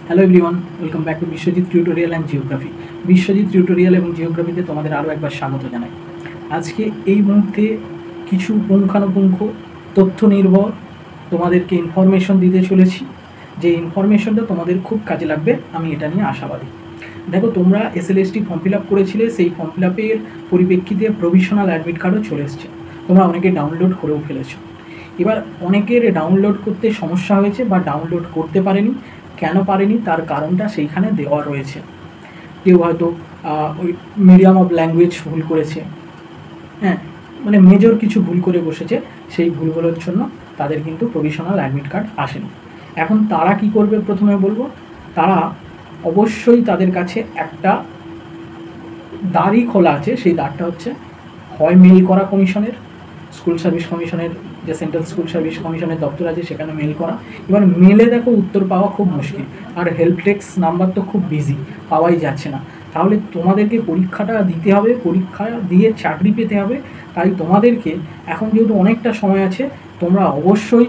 Hello everyone, welcome back to Biswajit tutorial and geography. Biswajit tutorial এবং জিওগ্রাফিতে তোমাদের আরও একবার স্বাগত জানাই। আজকে এই মুহূর্তে কিছু পুঙ্খানুপুঙ্খ তথ্য নির্ভর তোমাদেরকে ইনফরমেশন দিতে চলেছি, যে ইনফরমেশনটা তোমাদের খুব কাজে লাগবে, আমি এটা নিয়ে আশাবাদী। দেখো, তোমরা এসএলএসটি ফর্ম ফিল আপ করেছিলে, সেই ফর্ম ফিল আপের পরিপ্রেক্ষিতে প্রভিশনাল অ্যাডমিট কার্ডও চলে এসছে। তোমরা অনেকে ডাউনলোড করেও ফেলেছো। এবার অনেকের ডাউনলোড করতে সমস্যা হয়েছে বা ডাউনলোড করতে পারেনি। কেন পারেনি তার কারণটা সেইখানে দেওয়া রয়েছে। কেউ হয়তো ওই মিডিয়াম অফ ল্যাঙ্গুয়েজ ভুল করেছে, হ্যাঁ, মানে মেজর কিছু ভুল করে বসেছে, সেই ভুলগুলোর জন্য তাদের কিন্তু প্রভিশনাল অ্যাডমিট কার্ড আসেনি। এখন তারা কি করবে প্রথমে বলবো। তারা অবশ্যই তাদের কাছে একটা দ্বারই খোলা আছে, সেই দ্বারটা হচ্ছে হয় মেল করা কমিশনের, স্কুল সার্ভিস কমিশনের যে সেন্ট্রাল স্কুল সার্ভিস কমিশনের দপ্তর আছে সেখানে মেল করা। এবার মেলে দেখো উত্তর পাওয়া খুব মুশকিল, আর হেল্প ডেস্ক নাম্বার তো খুব বিজি, পাওয়াই যাচ্ছে না। তাহলে তোমাদেরকে পরীক্ষাটা দিতে হবে, পরীক্ষা দিয়ে চাকরি পেতে হবে। তাই তোমাদেরকে এখন যেহেতু অনেকটা সময় আছে, তোমরা অবশ্যই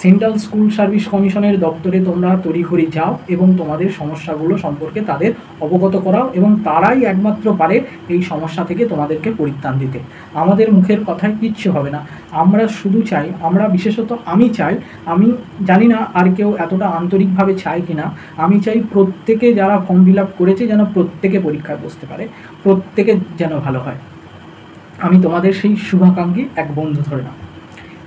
সেন্ট্রাল স্কুল সার্ভিস কমিশনের দপ্তরে তোমরা তড়িঘড়ি যাও এবং তোমাদের সমস্যাগুলো সম্পর্কে তাদের অবগত করাও, এবং তারাই একমাত্র পারে এই সমস্যা থেকে তোমাদেরকে পরিত্রাণ দিতে। আমাদের মুখের কথায় কিচ্ছু হবে না। আমরা শুধু চাই, আমরা বিশেষত আমি চাই, আমি জানি না আর কেউ এতটা আন্তরিকভাবে চায় কি না, আমি চাই প্রত্যেকে যারা ফর্ম ফিল আপ করেছে যেন প্রত্যেকে পরীক্ষায় বসতে পারে, প্রত্যেকে যেন ভালো হয়। আমি তোমাদের সেই শুভাকাঙ্ক্ষী এক বন্ধু ধরে নাও।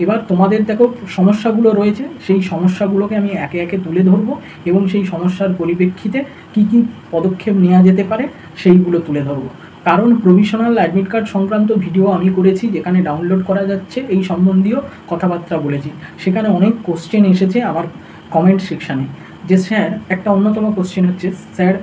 এবার তোমাদের দেখো সমস্যাগুলো রয়েছে, সেই সমস্যাগুলোকে আমি একে একে তুলে ধরবো এবং সেই সমস্যার পরিপ্রেক্ষিতে কি কি পদক্ষেপ নেওয়া যেতে পারে সেইগুলো তুলে ধরবো। কারণ প্রভিশনাল অ্যাডমিট কার্ড সংক্রান্ত ভিডিও আমি করেছি, যেখানে ডাউনলোড করা যাচ্ছে এই সম্বন্ধীয় কথাবার্তা বলেছি। সেখানে অনেক কোশ্চেন এসেছে আমার কমেন্ট সেকশানে, যে স্যার, একটা অন্যতম কোশ্চেন হচ্ছে, স্যার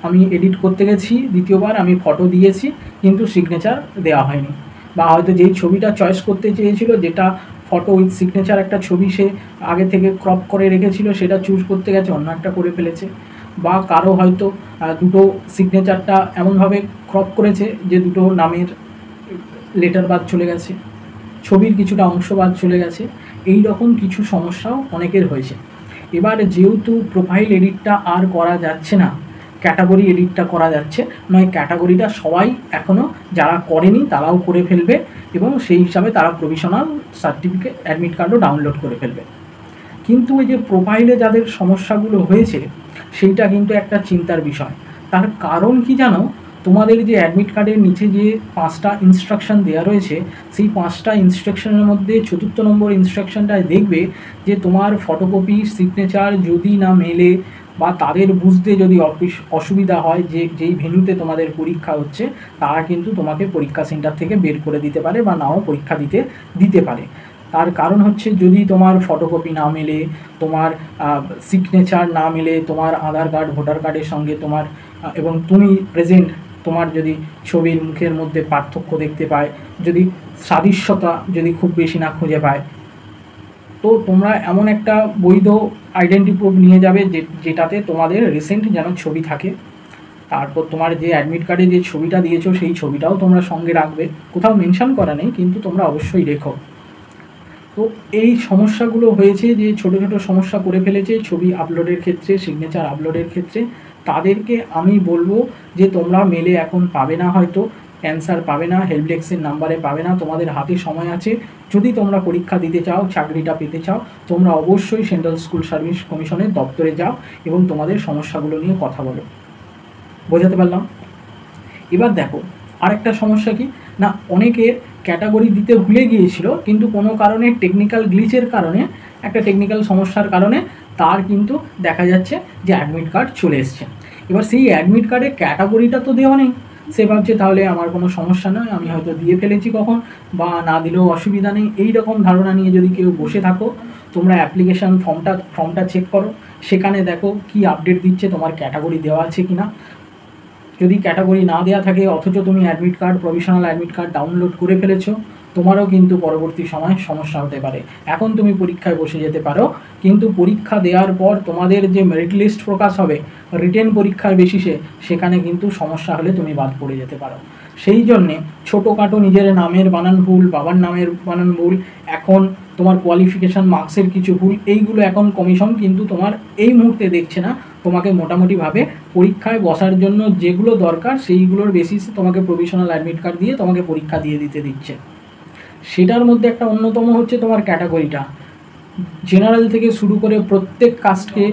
আমি এডিট করতে গেছি, দ্বিতীয়বার আমি ফটো দিয়েছি কিন্তু সিগনেচার দেওয়া হয়নি, বা হয়তো যেই ছবিটা চয়েস করতে চেয়েছিল, যেটা ফটো উইথ সিগনেচার একটা ছবি সে আগে থেকে ক্রপ করে রেখেছিল, সেটা চুজ করতে গেছে অন্য একটা করে ফেলেছে। বা কারো হয়তো দুটো সিগনেচারটা এমনভাবে ক্রপ করেছে যে দুটো নামের লেটার বাদ চলে গেছে, ছবির কিছুটা অংশ বাদ চলে গেছে। এই রকম কিছু সমস্যাও অনেকের হয়েছে। এবার যেহেতু প্রোফাইল এডিটটা আর করা যাচ্ছে না, ক্যাটাগরি এডিটটা করা যাচ্ছে, নয় ক্যাটাগরিটা সবাই এখনও যারা করেনি তারাও করে ফেলবে, এবং সেই হিসাবে তারা প্রভিশনাল সার্টিফিকেট অ্যাডমিট কার্ডও ডাউনলোড করে ফেলবে। কিন্তু এই যে প্রোফাইলে যাদের সমস্যাগুলো হয়েছে, সেইটা কিন্তু একটা চিন্তার বিষয়। তার কারণ কি জানো, তোমাদের যে অ্যাডমিট কার্ডের নিচে যে 5টা ইনস্ট্রাকশান দেওয়া রয়েছে, সেই 5টা ইনস্ট্রাকশনের মধ্যে 4 নম্বর ইনস্ট্রাকশানটায় দেখবে যে তোমার ফটোকপি সিগনেচার যদি না মেলে, বা তাদের বুঝতে যদি অসুবিধা হয়, যে যেই ভেন্যুতে তোমাদের পরীক্ষা হচ্ছে, তারা কিন্তু তোমাকে পরীক্ষা সেন্টার থেকে বের করে দিতে পারে বা নাও পরীক্ষা দিতে পারে। তার কারণ হচ্ছে, যদি তোমার ফটোকপি না মেলে, তোমার সিগনেচার না মেলে, তোমার আধার কার্ড ভোটার কার্ডের সঙ্গে তোমার এবং তুমি প্রেজেন্ট, তোমার যদি ছবির মুখের মধ্যে পার্থক্য দেখতে পায়, যদি সাদৃশ্যতা যদি খুব বেশি না খুঁজে পায়, তো তোমরা এমন একটা বৈধ আইডেন্টি প্রুফ নিয়ে যাবে যেটাতে তোমাদের রিসেন্ট যেন ছবি থাকে। তারপর তোমার যে অ্যাডমিট কার্ডে যে ছবিটা দিয়েছো সেই ছবিটাও তোমরা সঙ্গে রাখবে, কোথাও মেনশন করা নেই কিন্তু তোমরা অবশ্যই রেখো। তো এই সমস্যাগুলো হয়েছে, যে ছোটো ছোটো সমস্যা করে ফেলেছে ছবি আপলোডের ক্ষেত্রে, সিগনেচার আপলোডের ক্ষেত্রে, তাদেরকে আমি বলবো যে তোমরা মেলে এখন পাবে না, হয়তো অ্যান্সার পাবে না, হেল্প ডেস্কের নাম্বারে পাবে না, তোমাদের হাতে সময় আছে। যদি তোমরা পরীক্ষা দিতে চাও, চাকরিটা পেতে চাও, তোমরা অবশ্যই সেন্ট্রাল স্কুল সার্ভিস কমিশনের দপ্তরে যাও এবং তোমাদের সমস্যাগুলো নিয়ে কথা বলো। বোঝাতে পারলাম? এবার দেখো, আরেকটা সমস্যা কি না, অনেকের ক্যাটাগরি দিতে ভুলে গিয়েছিল, কিন্তু কোনো কারণে টেকনিক্যাল গ্লিচের কারণে, একটা টেকনিক্যাল সমস্যার কারণে তার কিন্তু দেখা যাচ্ছে যে অ্যাডমিট কার্ড চলে এসছে। এবার সেই অ্যাডমিট কার্ডে ক্যাটাগরিটা তো দেওয়া নেই, সে ভাবছে তাহলে আমার কোনো সমস্যা নয়, আমি হয়তো দিয়ে ফেলেছি কখন, বা না দিলেও অসুবিধা নেই। এই রকম ধারণা নিয়ে যদি কেউ বসে থাকো, তোমরা অ্যাপ্লিকেশান ফর্মটা চেক করো, সেখানে দেখো কি আপডেট দিচ্ছে, তোমার ক্যাটাগরি দেওয়া আছে কি না। যদি ক্যাটাগরি না দেওয়া থাকে অথচ তুমি admit card, provisional admit card download করে ফেলেছো, তোমারও কিন্তু পরবর্তী সময় সমস্যা হতে পারে। এখন তুমি পরীক্ষায় বসে যেতে পারো, কিন্তু পরীক্ষা দেওয়ার পর তোমাদের যে মেরিট লিস্ট প্রকাশ হবে রিটেন পরীক্ষার বেসিসে, সেখানে কিন্তু সমস্যা হলে তুমি বাদ পড়ে যেতে পারো। সেই জন্যে ছোটোখাটো নিজের নামের বানান ভুল, বাবার নামের বানান ভুল, এখন তোমার কোয়ালিফিকেশান মার্কসের কিছু ভুল, এইগুলো এখন কমিশন কিন্তু তোমার এই মুহূর্তে দেখছে না। তোমাকে মোটামুটিভাবে পরীক্ষায় বসার জন্য যেগুলো দরকার সেইগুলোর বেসিসে তোমাকে প্রভিশনাল অ্যাডমিট কার্ড দিয়ে তোমাকে পরীক্ষা দিয়ে দিতে দিচ্ছে। সেটার মধ্যে একটা অন্যতম হচ্ছে তোমার ক্যাটাগরিটা। জেনারেল থেকে শুরু করে প্রত্যেক কাস্টকে,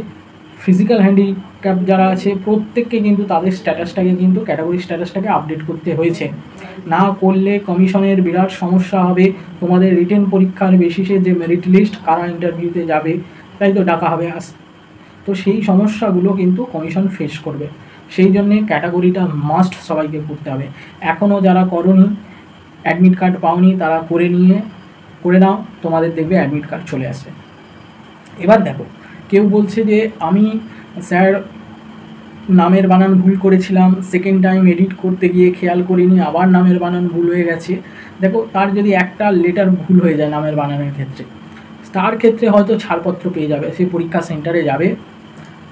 ফিজিক্যাল হ্যান্ডিক্যাপ যারা আছে প্রত্যেককে কিন্তু তাদের স্ট্যাটাসটাকে কিন্তু ক্যাটাগরি স্ট্যাটাসটাকে আপডেট করতে হয়েছে। না করলে কমিশনের বিরাট সমস্যা হবে। তোমাদের রিটেন পরীক্ষার বেসিসে যে মেরিট লিস্ট কারা ইন্টারভিউতে যাবে তাই তো ডাকা হবে তো সেই সমস্যাগুলো কিন্তু কমিশন ফেস করবে। সেই জন্যে ক্যাটাগরিটা মাস্ট সবাইকে করতে হবে। এখনও যারা করনি, অ্যাডমিট কার্ড পাওনি, তারা করে নাও, তোমাদের দেখবে অ্যাডমিট কার্ড চলে আসবে। এবার দেখো, কেউ বলছে যে আমি স্যার নামের বানান ভুল করেছিলাম, সেকেন্ড টাইম এডিট করতে গিয়ে খেয়াল করিনি, আবার নামের বানান ভুল হয়ে গেছে। দেখো, তার যদি একটা লেটার ভুল হয়ে যায় নামের বানানের ক্ষেত্রে, তার ক্ষেত্রে হয়তো ছাড়পত্র পেয়ে যাবে। সে পরীক্ষা সেন্টারে যাবে,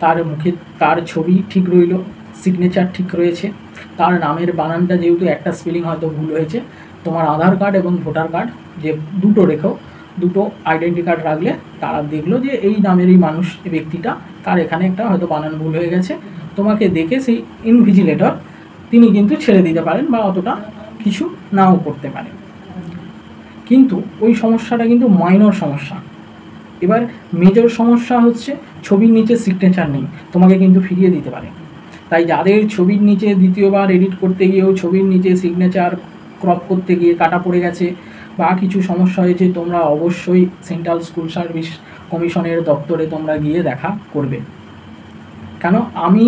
তার মুখে তার ছবি ঠিক রইল, সিগনেচার ঠিক রয়েছে, তার নামের বানানটা যেহেতু একটা স্পেলিং হয়তো ভুল হয়েছে, তোমার আধার কার্ড এবং ভোটার কার্ড যে দুটো রেখো, দুটো আইডেন্টি কার্ড রাখলে তারা দেখলো যে এই নামেরই মানুষ, এই ব্যক্তিটা, তার এখানে একটা হয়তো বানান ভুল হয়ে গেছে। তোমাকে দেখে সেই ইনভিজিলেটর তিনি কিন্তু ছেড়ে দিতে পারেন বা অতটা কিছু নাও করতে পারেন। কিন্তু ওই সমস্যাটা কিন্তু মাইনর সমস্যা। এবার মেজর সমস্যা হচ্ছে ছবির নিচে সিগনেচার নেই, তোমাকে কিন্তু ফিরিয়ে দিতে পারে। তাই যাদের ছবির নিচে দ্বিতীয়বার এডিট করতে গিয়েও ছবির নিচে সিগনেচার ক্রপ করতে গিয়ে কাটা পড়ে গেছে বা কিছু সমস্যা হয়েছে, তোমরা অবশ্যই সেন্ট্রাল স্কুল সার্ভিস কমিশনের দপ্তরে তোমরা গিয়ে দেখা করবে। কেন আমি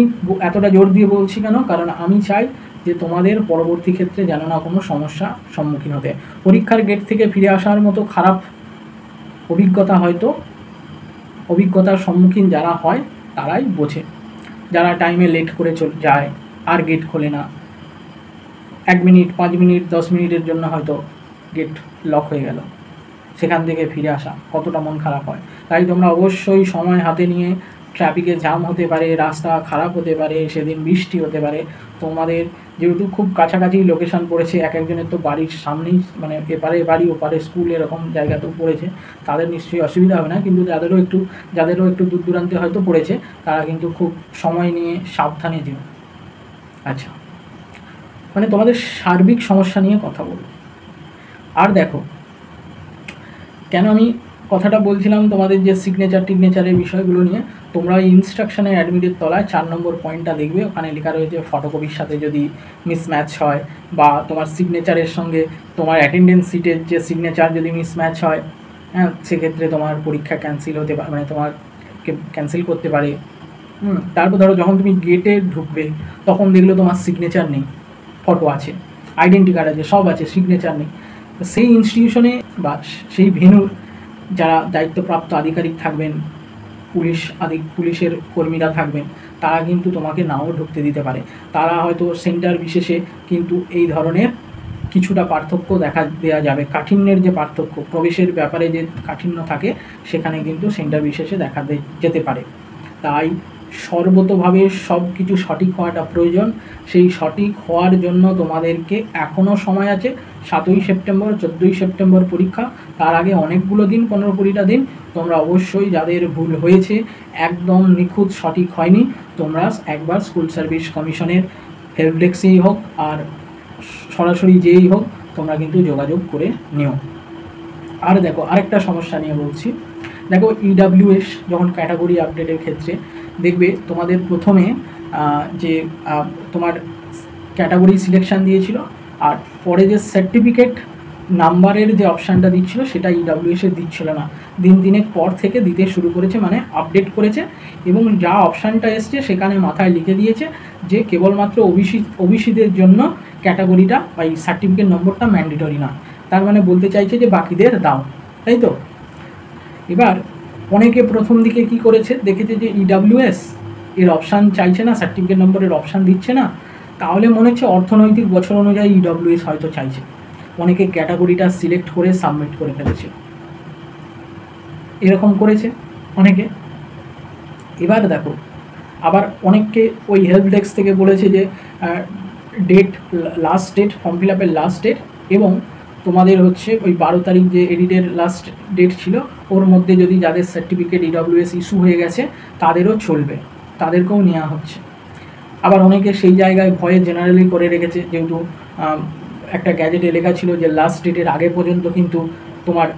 এতটা জোর দিয়ে বলছি কেন? কারণ আমি চাই যে তোমাদের পরবর্তী ক্ষেত্রে যেন না কোনো সমস্যা সম্মুখীন হতে। পরীক্ষার গেট থেকে ফিরে আসার মতো খারাপ অভিজ্ঞতার সম্মুখীন যারা হয় তারাই বোঝে। যারা টাইমে লেট করে যায় আর গেট খোলে না, 1 মিনিট, 5 মিনিট, 10 মিনিটের জন্য হয়তো গেট লক হয়ে গেল, সেখান থেকে ফিরে আসা কতটা মন খারাপ হয়। তাই তোমরা অবশ্যই সময় হাতে নিয়ে, ট্রাফিকে জ্যাম হতে পারে, রাস্তা খারাপ হতে পারে, সেদিন বৃষ্টি হতে পারে, তোমাদের যেহেতু খুব কাছাকাছি লোকেশান পড়েছে, এক একজনের তো বাড়ির সামনেই, মানে এপারে বাড়ি ওপারে স্কুল এরকম জায়গাতেও পড়েছে, তাদের নিশ্চয়ই অসুবিধা হবে না। কিন্তু যাদেরও একটু দূর দূরান্তে হয়তো পড়েছে, তারা কিন্তু খুব সময় নিয়ে সাবধানে যেও। আচ্ছা, মানে তোমাদের সার্বিক সমস্যা নিয়ে কথা বলবো। আর দেখো, কেন আমি কথাটা বলছিলাম তোমাদের যে টিগনেচারের বিষয়গুলো নিয়ে, তোমরা এই ইনস্ট্রাকশনের অ্যাডমিটের তলায় 4 নম্বর পয়েন্টটা দেখবে, ওখানে লেখা রয়েছে ফটোকপির সাথে যদি মিসম্যাচ হয় বা তোমার সিগনেচারের সঙ্গে তোমার অ্যাটেন্ডেন্স সিটের যে সিগনেচার যদি মিসম্যাচ হয়, হ্যাঁ, সেক্ষেত্রে তোমার পরীক্ষা ক্যান্সেল হতে পারে, মানে তোমার ক্যান্সেল করতে পারে। তারপর ধরো যখন তুমি গেটে ঢুকবে তখন দেখলো তোমার সিগনেচার নেই, ফটো আছে, আইডেন্টি কার্ড আছে, সব আছে, সিগনেচার নেই। সেই ইনস্টিটিউশনে বা সেই ভেন্যুর যারা দায়িত্বপ্রাপ্ত আধিকারিক থাকবেন, পুলিশের কর্মীরা থাকবেন, তারা কিন্তু তোমাকে নাও ঢুকতে দিতে পারে। তারা হয়তো সেন্টার বিশেষে কিন্তু এই ধরনের কিছুটা পার্থক্য দেওয়া যাবে। কাঠিন্যের যে পার্থক্য, প্রবেশের ব্যাপারে যে কাঠিন্য থাকে, সেখানে কিন্তু সেন্টার বিশেষে দেখা যেতে পারে। তাই সর্বতোভাবে সব কিছু সঠিক হওয়াটা প্রয়োজন। সেই সঠিক হওয়ার জন্য তোমাদেরকে এখনও সময় আছে। 7ই সেপ্টেম্বর, 14ই সেপ্টেম্বর পরীক্ষা, তার আগে অনেকগুলো দিন, 15-20টা দিন। তোমরা অবশ্যই, যাদের ভুল হয়েছে, একদম নিখুঁত সঠিক হয়নি, তোমরা একবার স্কুল সার্ভিস কমিশনের হেল্প ডেস্কেই হোক আর সরাসরি যেই হোক, তোমরা কিন্তু যোগাযোগ করে নিও। আর দেখো, আরেকটা সমস্যা নিয়ে বলছি। দেখো, ইডাব্লিউএস যখন ক্যাটাগরি আপডেটের ক্ষেত্রে দেখবে তোমাদের প্রথমে যে তোমার ক্যাটাগরি সিলেকশান দিয়েছিল, আর পরে যে সার্টিফিকেট নাম্বারের যে অপশানটা দিচ্ছিল সেটা ইডাব্লিউএসে দিচ্ছিল না। দিনের পর থেকে দিতে শুরু করেছে, মানে আপডেট করেছে, এবং যা অপশানটা এসছে সেখানে মাথায় লিখে দিয়েছে যে কেবলমাত্র ওবিসিদের জন্য ক্যাটাগরিটা বা এই সার্টিফিকেট নম্বরটা ম্যান্ডেটরি না। তার মানে বলতে চাইছে যে বাকিদের দাও, তাই তো? এবার অনেকে প্রথম দিকে কি করেছে, দেখেছে যে ইডাব্লিউএস এর অপশান চাইছে না, সার্টিফিকেট নম্বরের অপশান দিচ্ছে না, তাহলে মনে হচ্ছে অর্থনৈতিক বছর অনুযায়ী ইডাব্লিউএস হয়তো চাইছে। অনেকে ক্যাটাগরিটা সিলেক্ট করে সাবমিট করে ফেলেছে, এরকম করেছে অনেকে। এবার দেখো, আবার অনেককে ওই হেল্প ডেস্ক থেকে বলেছে যে লাস্ট ডেট, ফর্ম ফিল আপের লাস্ট ডেট এবং তোমাদের হচ্ছে ওই 12 তারিখ যে এডিটের লাস্ট ডেট ছিল ওর মধ্যে যদি যাদের সার্টিফিকেট EWS ইস্যু হয়ে গেছে তাদেরও চলবে, তাদেরকেও নেওয়া হচ্ছে। আবার অনেকে সেই জায়গায় ভয়ে জেনারেলি করে রেখেছে, যেহেতু একটা গ্যাজেটে লেখা ছিল যে লাস্ট ডেটের আগে পর্যন্ত কিন্তু তোমার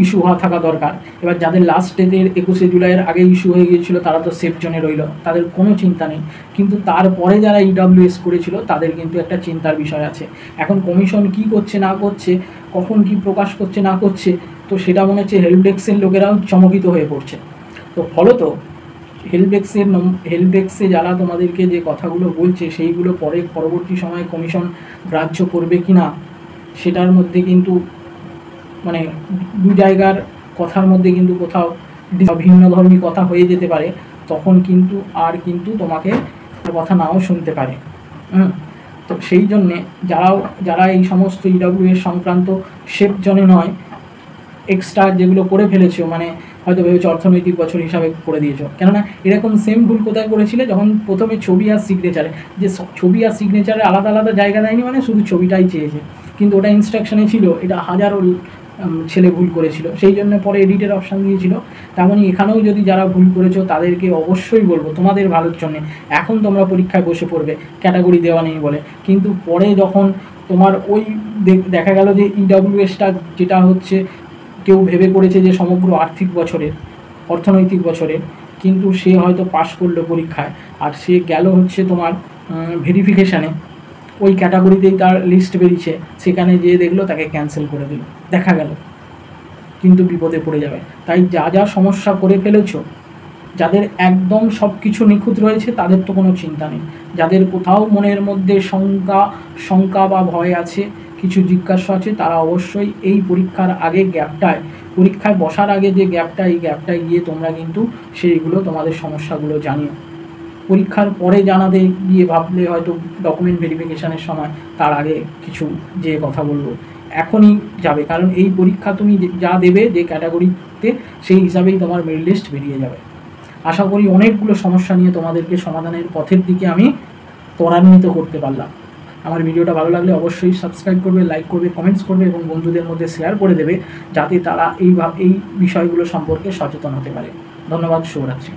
ইস্যু হওয়া থাকা দরকার। এবার যাদের লাস্ট ডেটের 21শে জুলাইয়ের আগে ইস্যু হয়ে গিয়েছিল তারা তো সেফ জোনে রইল, তাদের কোনো চিন্তা নেই। কিন্তু তারপরে যারা EWS করেছিল তাদের কিন্তু একটা চিন্তার বিষয় আছে। এখন কমিশন কি করছে না করছে, কখন কি প্রকাশ করছে না করছে, তো সেটা মনে হচ্ছে হেল্প ডেস্কের লোকেরাও চমকিত হয়ে পড়ছে। তো ফলত হেল্প ডেস্কে যারা তোমাদেরকে যে কথাগুলো বলছে সেইগুলো পরবর্তী সময়ে কমিশন গ্রাহ্য করবে কি না সেটার মধ্যে কিন্তু মানে দু জায়গার কথার মধ্যে কিন্তু কোথাও ভিন্নধর্মী কথা হয়ে যেতে পারে, তখন কিন্তু তোমাকে কথা নাও শুনতে পারে। তো সেই জন্যে যারা এই সমস্ত EWS সংক্রান্ত সেফ জোনে নয়, এক্সট্রা যেগুলো করে ফেলেছো, মানে হয়তো ভেবেছো অর্থনৈতিক বছর হিসাবে করে দিয়েছো, কেননা এরকম সেম ভুল কোথায় করেছিলে যখন প্রথমে ছবি আর সিগনেচারে, যে ছবি আর সিগনেচারে আলাদা আলাদা জায়গা দেয়নি, মানে শুধু ছবিটাই চেয়েছে, কিন্তু ওটা ইনস্ট্রাকশনে ছিল, এটা হাজারো ছেলে ভুল করেছিল, সেই জন্য পরে এডিটের অপশান দিয়েছিল। তেমনই এখানেও যদি যারা ভুল করেছো তাদেরকে অবশ্যই বলবো তোমাদের ভালোর জন্যে এখন তোমরা পরীক্ষায় বসে পড়বে ক্যাটাগরি দেওয়া নেই বলে, কিন্তু পরে যখন তোমার ওই দেখা গেল যে EWSটা যেটা হচ্ছে কেউ ভেবে করেছে যে সমগ্র অর্থনৈতিক বছরের, কিন্তু সে হয়তো পাশ করলো পরীক্ষায় আর সে গেল হচ্ছে তোমার ভেরিফিকেশানে, ওই ক্যাটাগরিতেই তার লিস্ট বেরিয়েছে, সেখানে যেয়ে দেখলো তাকে ক্যান্সেল করে দিল, দেখা গেল, কিন্তু বিপদে পড়ে যাবে। তাই যা সমস্যা করে ফেলেছো, যাদের একদম সব কিছু নিখুঁত রয়েছে তাদের তো কোনো চিন্তা নেই, যাদের কোথাও মনের মধ্যে শঙ্কা বা ভয় আছে, কিছু জিজ্ঞাসা আছে, তারা অবশ্যই এই পরীক্ষার আগে পরীক্ষায় বসার আগে যে এই গ্যাপটায় গিয়ে তোমরা কিন্তু সেইগুলো তোমাদের সমস্যাগুলো জানিও। পরীক্ষার পরে জানাতে গিয়ে ভাবলে হয়তো ডকুমেন্ট ভেরিফিকেশানের সময় তার আগে কিছু যে কথা বলবো, এখনই যাবে, কারণ এই পরীক্ষা তুমি যা দেবে যে ক্যাটাগরিতে সেই হিসাবেই তোমার মেরিট লিস্ট বেরিয়ে যাবে। আশা করি অনেকগুলো সমস্যা নিয়ে তোমাদেরকে সমাধানের পথের দিকে আমি ত্বরান্বিত করতে পারলাম। আমার ভিডিওটা ভালো লাগলে অবশ্যই সাবস্ক্রাইব করবে, লাইক করবে, কমেন্টস করবে এবং বন্ধুদের মধ্যে শেয়ার করে দেবে, যাতে তারা এই বিষয়গুলো সম্পর্কে সচেতন হতে পারে। ধন্যবাদ, শুভরাত্রি।